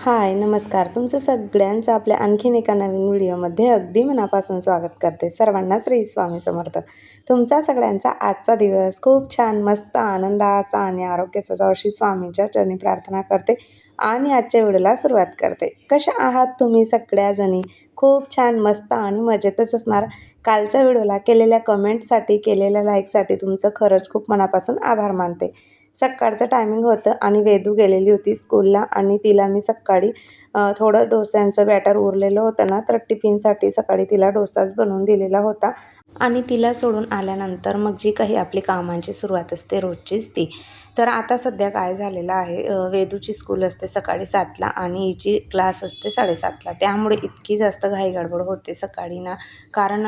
हाय, नमस्कार. तुमचं सगळ्यांचं आपल्या आणखीन एका नवीन व्हिडिओमध्ये अगदी मनापासून स्वागत करते. सर्वांना श्री स्वामी समर्थ. तुमचा सगळ्यांचा आजचा दिवस खूप छान, मस्त, आनंदाचा आणि आरोग्याचा अशी स्वामींच्या चरणी प्रार्थना करते आणि आजच्या व्हिडिओला सुरुवात करते. कशा आहात तुम्ही सगळ्याजणी? खूप छान, मस्त आणि मजेतच असणार. कालच्या व्हिडिओला केलेल्या कमेंटसाठी, केलेल्या लाईकसाठी तुमचं खरंच खूप मनापासून आभार मानते. सकाळचं टायमिंग होतं आणि वेदू गेलेली होती स्कूलला आणि तिला मी सकाळी थोडं डोस्यांचं बॅटर उरलेलं होतं ना, तर टिफिनसाठी सकाळी तिला डोसाच बनवून दिलेला होता आणि तिला सोडून आल्यानंतर मग जी काही आपली कामांची सुरुवात असते रोजचीच ती. तर आता सध्या काय झालेलं आहे, वेदूची स्कूल असते सकाळी 7ला आणि हिची क्लास असते 7:30ला. त्यामुळे इतकी जास्त घाई गडबड होते सकाळी ना, कारण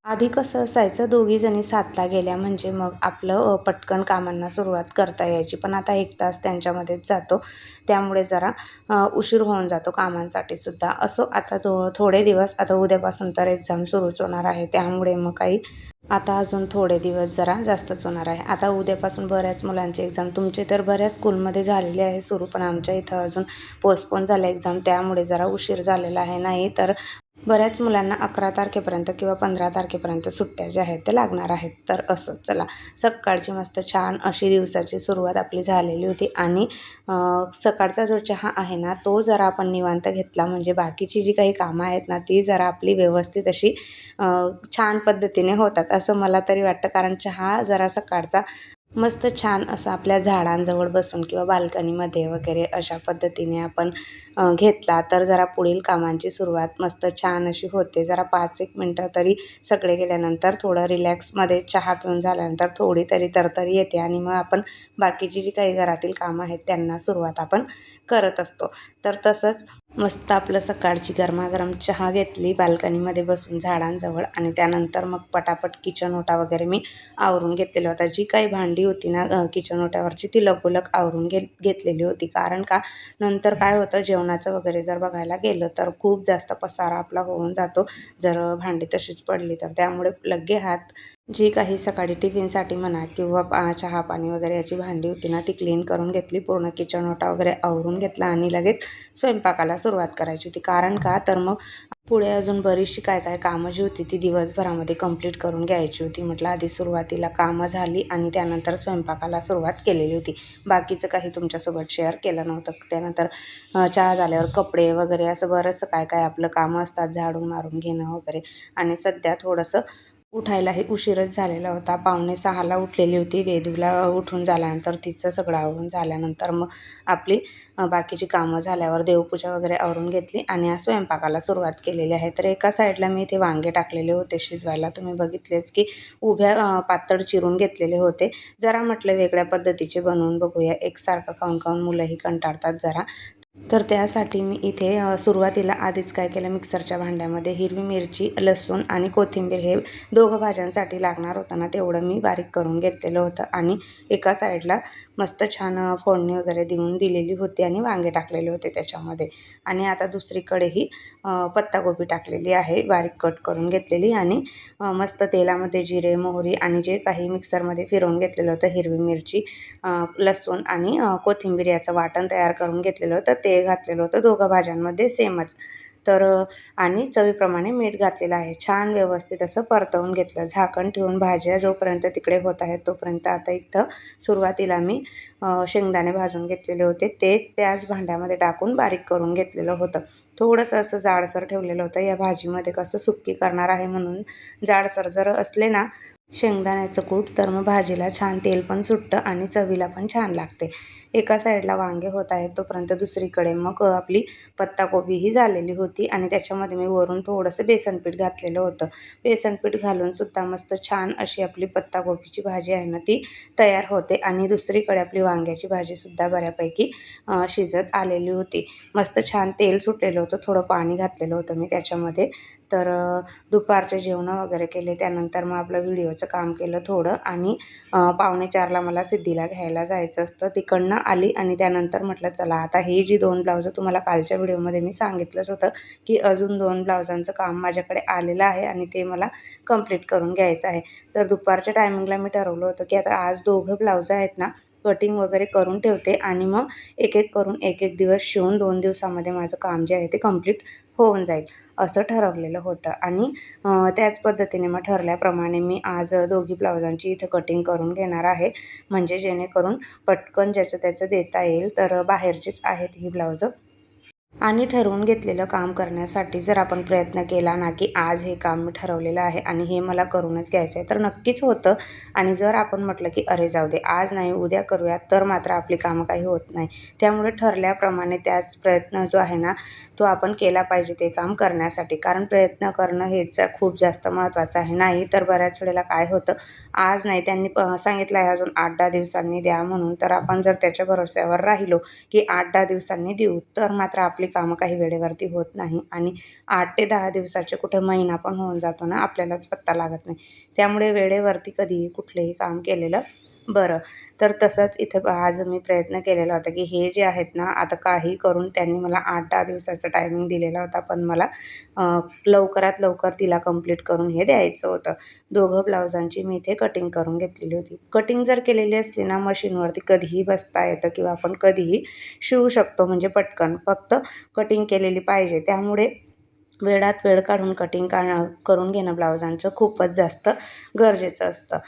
आधी कसं असायचं, दोघी जणी 7ला गेल्या म्हणजे मग आपलं पटकन कामांना सुरुवात करता यायची. पण आता 1 तास त्यांच्यामध्येच जातो, त्यामुळे जरा उशीर होऊन जातो कामांसाठी सुद्धा. असो, आता थोडे दिवस, आता उद्यापासून तर एक्झाम सुरूच होणार आहे, त्यामुळे मग काही आता अजून थोडे दिवस जरा जास्तच होणार आहे. आता उद्यापासून बऱ्याच मुलांची एक्झाम, तुमचे तर बऱ्याच स्कूलमध्ये झालेले आहे सुरू, पण आमच्या इथं अजून पोस्टपोन झालं एक्झाम, त्यामुळे जरा उशीर झालेला आहे. नाही तर बऱ्याच मुलांना 11 तारखेपर्यंत किंवा 15 तारखेपर्यंत सुट्ट्या ज्या आहेत त्या लागणार आहेत. तर असं चला, सकाळची मस्त छान अशी दिवसाची सुरुवात आपली झालेली होती आणि सकाळचा जो चहा आहे ना, तो जरा आपण निवांत घेतला म्हणजे बाकीची जी काही कामं आहेत ना, ती जरा आपली व्यवस्थित अशी छान पद्धतीने होतात असं मला तरी वाटतं. कारण चहा जरा सकाळचा मस्त छान असं आपल्या झाडांजवळ बसून किंवा बाल्कनीमध्ये वगैरे अशा पद्धतीने आपण घेतला तर जरा पुढील कामांची सुरुवात मस्त छान अशी होते. जरा 5-1 मिनटं तरी सगळे गेल्यानंतर थोडं रिलॅक्समध्ये चहा पिऊन झाल्यानंतर थोडी तरी तरतरी येते आणि मग आपण बाकीची जी काही घरातील कामं आहेत त्यांना सुरुवात आपण करत असतो. तर तसंच मस्त आपलं सकाळची गरमागरम चहा घेतली बाल्कनीमध्ये बसून झाडांजवळ आणि त्यानंतर मग पटापट किचन ओटा वगैरे मी आवरून घेतलेला होता. जी काही भांडी होती ना किचन ओट्यावरची, ती लगोलग आवरून घेतलेली होती. कारण का, नंतर काय होतं, जेवणाचं वगैरे जर बघायला गेलं तर खूप जास्त पसारा आपला होऊन जातो जर भांडी तशीच पडली तर. त्यामुळे लगे हात जी काही सकाळी टिफिनसाठी म्हणा किंवा चहा पाणी वगैरे याची भांडी होती ना, ती क्लीन करून घेतली. पूर्ण किचन ओटा वगैरे आवरून घेतला आणि लगेच स्वयंपाकाला सुरुवात करायची होती. कारण का, तर मग पुढे अजून बरीचशी काय काय कामं जी होती ती दिवसभरामध्ये कंप्लीट करून घ्यायची होती. म्हटलं आधी सुरुवातीला कामं झाली आणि त्यानंतर स्वयंपाकाला सुरुवात केलेली होती. बाकीचं काही तुमच्यासोबत शेअर केलं नव्हतं. त्यानंतर चहा झाल्यावर कपडे वगैरे असं बरंचसं काय काय आपलं कामं असतात, झाडून मारून घेणं वगैरे. आणि सध्या थोडंसं उठायलाही उशीरच झालेला होता. 5:45ला उठलेली होती. वेदूला उठून झाल्यानंतर तिचं सगळं आवरून झाल्यानंतर मग आपली बाकीची कामं झाल्यावर देवपूजा वगैरे आवरून घेतली आणि आज स्वयंपाकाला सुरुवात केलेली आहे. तर एका साईडला मी इथे वांगे टाकलेले होते शिजवायला. तुम्ही बघितलेच की उभ्या पातळ चिरून घेतलेले होते. जरा म्हटलं वेगळ्या पद्धतीचे बनवून बघूया. एकसारखं खाऊन खाऊन मुलंही कंटाळतात जरा. तर त्यासाठी मी इथे सुरुवातीला आधीच काय केलं, मिक्सरच्या भांड्यामध्ये हिरवी मिरची, लसूण आणि कोथिंबीर हे दोघं भाज्यांसाठी लागणार होतं ना, तेवढं मी बारीक करून घेतलेलं होतं आणि एका साईडला मस्त छान फोडणी वगैरे देऊन दिलेली होती आणि वांगे टाकलेले होते त्याच्यामध्ये. आणि आता दुसरीकडेही पत्ताकोबी टाकलेली आहे बारीक कट करून घेतलेली आणि मस्त तेलामध्ये जिरे, मोहरी आणि जे काही मिक्सरमध्ये फिरवून घेतलेलं होतं, हिरवी मिरची, लसूण आणि कोथिंबीर याचं वाटण तयार करून घेतलेलं होतं, ते घातलेलं होतं दोघं भाज्यांमध्ये सेमच. तर आणि चवीप्रमाणे मीठ घातलेलं आहे. छान व्यवस्थित असं परतवून घेतलं. झाकण ठेवून भाज्या जोपर्यंत तिकडे होत आहेत तोपर्यंत आता इथं सुरुवातीला मी शेंगदाणे भाजून घेतलेले होते, तेच त्याच भांड्यामध्ये टाकून बारीक करून घेतलेलं होतं. थोडंसं असं जाडसर ठेवलेलं होतं. या भाजीमध्ये कसं सुक्की करणार आहे म्हणून जाडसर जर असले ना शेंगदाण्याचं कूट तर मग भाजीला छान तेल पण सुटतं आणि चवीला पण छान लागते. एका साईडला वांगे होत आहेत तोपर्यंत दुसरीकडे मग आपली पत्ताकोबीही झालेली होती आणि त्याच्यामध्ये मी वरून थोडंसं बेसनपीठ घातलेलं होतं. बेसनपीठ घालून सुद्धा मस्त छान अशी आपली पत्ताकोबीची भाजी आहे ना ती तयार होते आणि दुसरीकडे आपली वांग्याची भाजीसुद्धा बऱ्यापैकी शिजत आलेली होती. मस्त छान तेल सुटलेलं होतं. थोडं पाणी घातलेलं होतं मी त्याच्यामध्ये. तर दुपारचे जेवणं वगैरे केले. त्यानंतर मग आपलं व्हिडिओचं काम केलं थोडं आणि 3:45ला मला सिद्धीला घ्यायला जायचं असतं. तिकडनं आली आणि त्यानंतर म्हटलं चला आता ही जी 2 ब्लाउजं तुम्हाला कालच्या व्हिडिओमध्ये मी सांगितलंच होतं की अजून 2 ब्लाउजांचं काम माझ्याकडे आलेलं आहे आणि ते मला कंप्लीट करून घ्यायचं आहे. तर दुपारच्या टायमिंगला मी ठरवलं होतं की आता आज दोघं ब्लाउज आहेत ना कटिंग वगैरे करून ठेवते आणि मग एक एक करून एक एक दिवस शिवून 2 दिवसामध्ये माझं काम जे आहे ते कंप्लीट होऊन जाईल असं ठरवलेलं होतं. आणि त्याच पद्धतीने मग ठरल्याप्रमाणे मी आज दोघी ब्लाउजांची इथं कटिंग करून घेणार आहे, म्हणजे जेणेकरून पटकन ज्याचं त्याचं देता येईल. तर बाहेरचीच आहेत ही ब्लाउजं. आणि ठरवून घेतलेलं काम करण्यासाठी जर आपण प्रयत्न केला ना, की आज हे काम मी ठरवलेलं आहे आणि हे मला करूनच घ्यायचं आहे, तर नक्कीच होतं. आणि जर आपण म्हटलं, की अरे जाऊ दे, आज नाही उद्या करूयात, तर मात्र आपली कामं काही होत नाही. त्यामुळे ठरल्याप्रमाणे त्याच प्रयत्न जो आहे ना, तो आपण केला पाहिजे ते काम करण्यासाठी. कारण प्रयत्न करणं हेच खूप जास्त महत्त्वाचं आहे. नाही तर बऱ्याच वेळेला काय होतं, आज नाही त्यांनी सांगितलं आहे अजून 8-10 दिवसांनी द्या म्हणून, तर आपण जर त्याच्या भरोश्यावर राहिलो, की 8-10 दिवसांनी देऊ, तर मात्र आपली कामं काही वेळेवरती होत नाही आणि 8 ते 10 दिवसाचे कुठे महिना पण होऊन जातो ना, आपल्यालाच पत्ता लागत नाही. त्यामुळे वेळेवरती कधीही कुठलंही काम केलेलं बरं. तर तसंच इथं आज मी प्रयत्न केलेला होता, की हे जे आहेत ना, आता काही करून त्यांनी मला 8-10 दिवसाचा टायमिंग दिलेला होता, पण मला लवकरात लवकर तिला कंप्लीट करून हे द्यायचं होतं. दोघं ब्लाउजांची मी इथे कटिंग करून घेतलेली होती. कटिंग जर केलेली असली ना मशीनवरती कधीही बसता येतं किंवा आपण कधीही शिवू शकतो, म्हणजे पटकन. फक्त कटिंग केलेली पाहिजे. त्यामुळे वेळात वेळ काढून कटिंग करून घेणं ब्लाउजांचं खूपच जास्त गरजेचं असतं.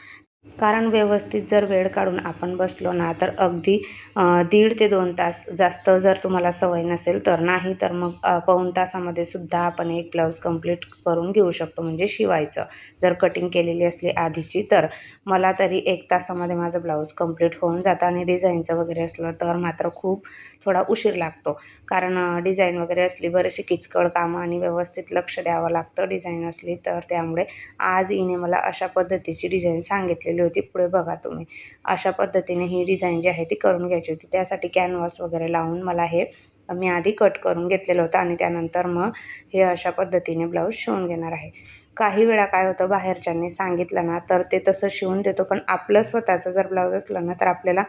कारण व्यवस्थित जर वेळ काढून आपण बसलो ना, तर अगदी 1.5 ते 2 तास, जास्त जर तुम्हाला सवय नसेल तर. नाही तर मग पाऊण तासामध्ये सुद्धा आपण एक ब्लाऊज कंप्लीट करून घेऊ शकतो, म्हणजे शिवायचं. जर कटिंग केलेली असली आधीची तर. मला तरी 1 तासामध्ये माझं ब्लाऊज कंप्लीट होऊन जातं आणि डिझाईनचं वगैरे असलं तर मात्र खूप थोडा उशीर लागतो. कारण डिझाईन वगैरे असली, बरीचशी किचकट कामं आणि व्यवस्थित लक्ष द्यावं लागतं डिझाईन असली तर. त्यामुळे आज हिने मला अशा पद्धतीची डिझाईन सांगितलेली होती. पुढे बघा तुम्ही. अशा पद्धतीने ही डिझाईन जी आहे ती करून घ्यायची होती. त्यासाठी कॅनव्हास वगैरे लावून मला हे मी आधी कट करून घेतलेलं होतं आणि त्यानंतर मग हे अशा पद्धतीने ब्लाऊज शिवून घेणार आहे. काही वेळा काय होतं, बाहेरच्यांनी सांगितलं ना तर ते तसं शिवून देतो, पण आपलं स्वतःचं जर ब्लाऊज असलं ना तर आपल्याला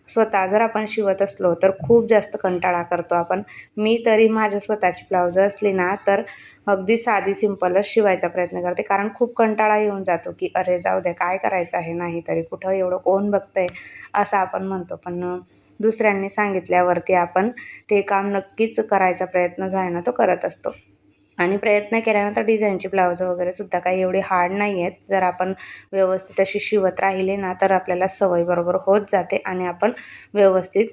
स्वतः जर आपण शिवत असलो तर खूप जास्त कंटाळा करतो आपण. मी तरी माझ्या स्वतःची ब्लाऊजं असली ना तर अगदी साधी सिंपलच शिवायचा प्रयत्न करते. कारण खूप कंटाळा येऊन जातो, की अरे जाऊ दे, काय करायचं आहे, नाही तरी कुठं एवढं कोण बघतंय, असं आपण म्हणतो. पण दुसऱ्यांनी सांगितल्यावरती आपण ते काम नक्कीच करायचा प्रयत्न जो आहे ना तो करत असतो. आणि प्रयत्न केल्यानंतर डिझाईनची ब्लाउजं वगैरे सुद्धा काही एवढी हार्ड नाही आहेत. जर आपण व्यवस्थित अशी शिवत राहिले ना तर आपल्याला सवय बरोबर होत जाते आणि आपण व्यवस्थित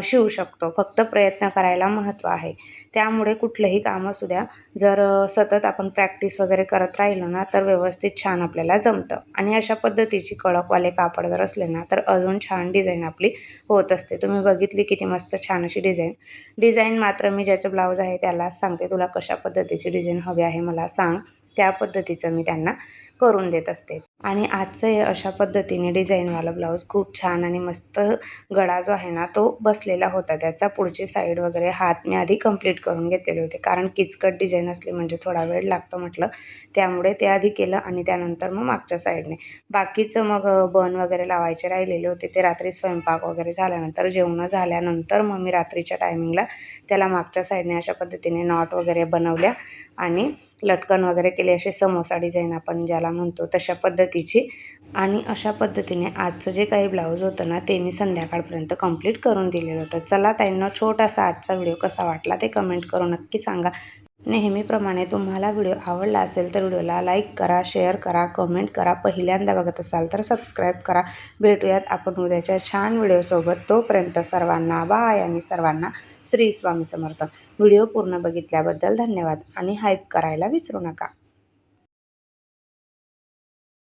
शिवू शकतो. फक्त प्रयत्न करायला महत्त्व आहे. त्यामुळे कुठलंही काम असू द्या, जर सतत आपण प्रॅक्टिस वगैरे करत राहिलो ना तर व्यवस्थित छान आपल्याला जमतं. आणि अशा पद्धतीची कडकवाले कापड जर असले ना तर अजून छान डिझाईन आपली होत असते. तुम्ही बघितली किती मस्त छान अशी डिझाईन मात्र मी ज्याचं ब्लाऊज आहे त्यालाच सांगते, तुला कशा पद्धतीची डिझाईन हवी आहे मला सांग, त्या पद्धतीचं मी त्यांना करून देत असते. आणि आजचं हे अशा पद्धतीने डिझाईनवाला ब्लाऊज खूप छान आणि मस्त गळा जो आहे ना तो बसलेला होता. त्याचा पुढची साईड वगैरे हात मी आधी कंप्लीट करून घेतलेले होते, कारण किचकट डिझाईन असली म्हणजे थोडा वेळ लागतो म्हटलं. त्यामुळे ते आधी केलं आणि त्यानंतर मग मागच्या साईडने बाकीचं मग बन वगैरे लावायचे राहिलेले होते. ते रात्री स्वयंपाक वगैरे झाल्यानंतर, जेवणं झाल्यानंतर मग मी रात्रीच्या टायमिंगला त्याला मागच्या साईडने अशा पद्धतीने नॉट वगैरे बनवल्या आणि लटकन वगैरे केले. असे समोसा डिझाईन आपण ज्याला म्हणतो तशा पद्धतीची. आणि अशा पद्धतीने आजचं जे काही ब्लाऊज होतं ना ते मी संध्याकाळपर्यंत कंप्लीट करून दिलेलं होतं. चला ताईंनो, छोटासा आजचा व्हिडिओ कसा वाटला ते कमेंट करून नक्की सांगा. नेहमीप्रमाणे तुम्हाला व्हिडिओ आवडला असेल तर व्हिडिओला लाईक करा, शेअर करा, कमेंट करा. पहिल्यांदा बघत असाल तर सबस्क्राईब करा. भेटूयात आपण उद्याच्या छान व्हिडिओसोबत. तोपर्यंत सर्वांना बाय आणि सर्वांना श्री स्वामी समर्थ. व्हिडिओ पूर्ण बघितल्याबद्दल धन्यवाद आणि हाईप करायला विसरू नका.